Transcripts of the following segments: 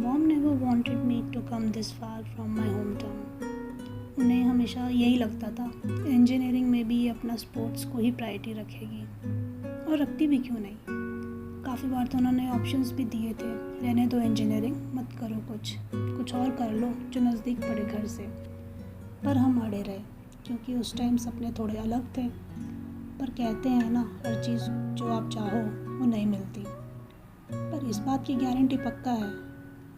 Mom never wanted me to come this far from my hometown. उन्हें हमेशा यही लगता था इंजीनियरिंग में भी अपना स्पोर्ट्स को ही प्रायोरिटी रखेगी, और रखती भी क्यों नहीं। काफ़ी बार तो उन्होंने ऑप्शंस भी दिए थे, रहने दो इंजीनियरिंग, मत करो कुछ और कर लो जो नज़दीक पड़े घर से। पर हम अड़े रहे क्योंकि उस टाइम सपने थोड़े अलग थे। पर कहते हैं ना, हर चीज़ जो आप चाहो वो नहीं मिलती। पर इस बात की गारंटी पक्का है,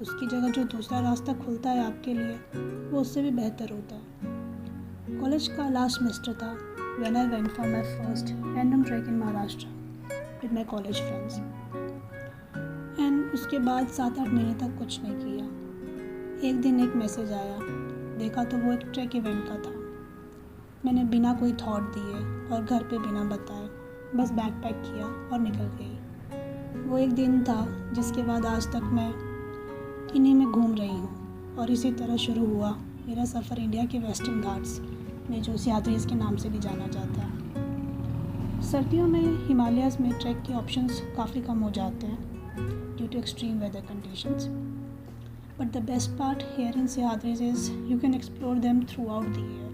उसकी जगह जो दूसरा रास्ता खुलता है आपके लिए, वो उससे भी बेहतर होता है। कॉलेज का लास्ट सेमेस्टर था when I went for my first random track in Maharashtra with my college friends. And उसके बाद 7-8 महीने तक कुछ नहीं किया। एक दिन एक मैसेज आया, देखा तो वो एक ट्रैक इवेंट का था। मैंने बिना कोई थॉट दिए और घर पे बिना बताए बस बैग पैक किया और निकल गई। वो एक दिन था जिसके बाद आज तक मैं इन्हीं में घूम रही हूँ। और इसी तरह शुरू हुआ मेरा सफ़र इंडिया के वेस्टर्न घाट्स में, जो सह्याद्रीज़ के नाम से भी जाना जाता है। सर्दियों में हिमालयाज़ में ट्रैक के ऑप्शंस काफ़ी कम हो जाते हैं due to extreme weather conditions. But the best part here in Sahyadris is you can explore them throughout the year.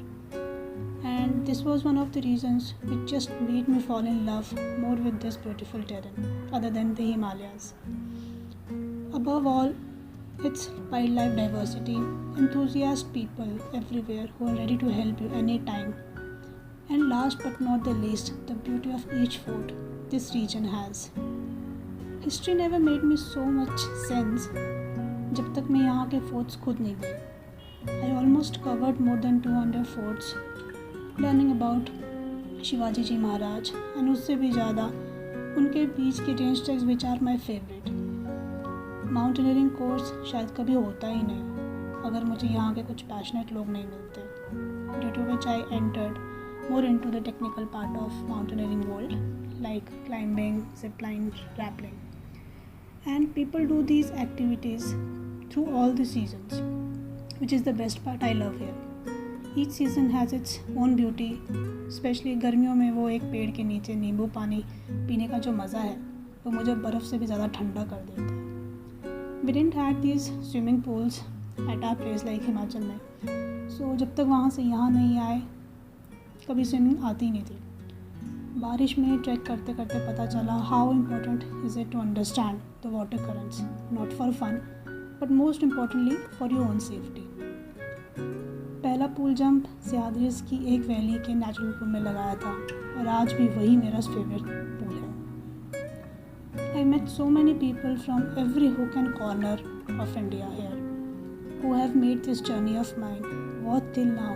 And this was one of the reasons which just made me fall in love more with this beautiful terrain other than the Himalayas. Above all, its wildlife diversity, enthusiast people everywhere who are ready to help you anytime. And last but not the least, the beauty of each fort this region has. History never made me so much sense जब तक मैं यहाँ के forts खुद नहीं गई। I almost covered more than 200 forts learning about Shivaji ji Maharaj, and उससे भी ज़्यादा उनके बीच के range treks which are my favourite. Mountaineering course शायद कभी होता ही नहीं अगर मुझे यहाँ के कुछ पैशनेट लोग नहीं मिलते, due to which I entered more into the technical part of mountaineering world like climbing, zip line, rappelling. And people do these activities through all the seasons, which is the best part I love here. Each season has its own beauty, specially गर्मियों में वो एक पेड़ के नीचे नींबू पानी पीने का जो मज़ा है वो मुझे बर्फ़ से भी ज़्यादा ठंडा कर देता है। We didn't had these swimming pools at our place like Himachal में, सो जब तक वहाँ से यहाँ नहीं आए कभी स्विमिंग आती नहीं थी। बारिश में ट्रैक करते करते पता चला how important is it to understand the water currents, not for fun but most importantly for your own safety. पहला पूल जंप सह्याद्रीज़ की एक वैली के नेचुरल पूल में लगाया था, और आज भी वही मेरा फेवरेट पूल है। I met so many people from every hook and corner of India here who have made this journey of mine worth till now.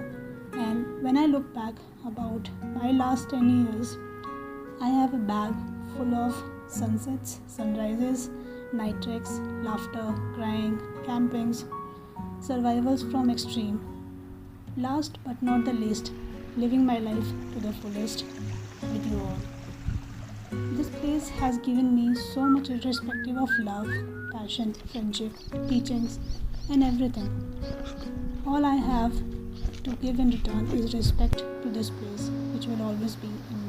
And when I look back about my last 10 years, I have a bag full of sunsets, sunrises, night treks, laughter, crying, campings, survivals from extreme. Last but not the least, living my life to the fullest with you all. This place has given me so much irrespective of love, passion, friendship, teachings and everything. All I have to give in return is respect to this place, which will always be in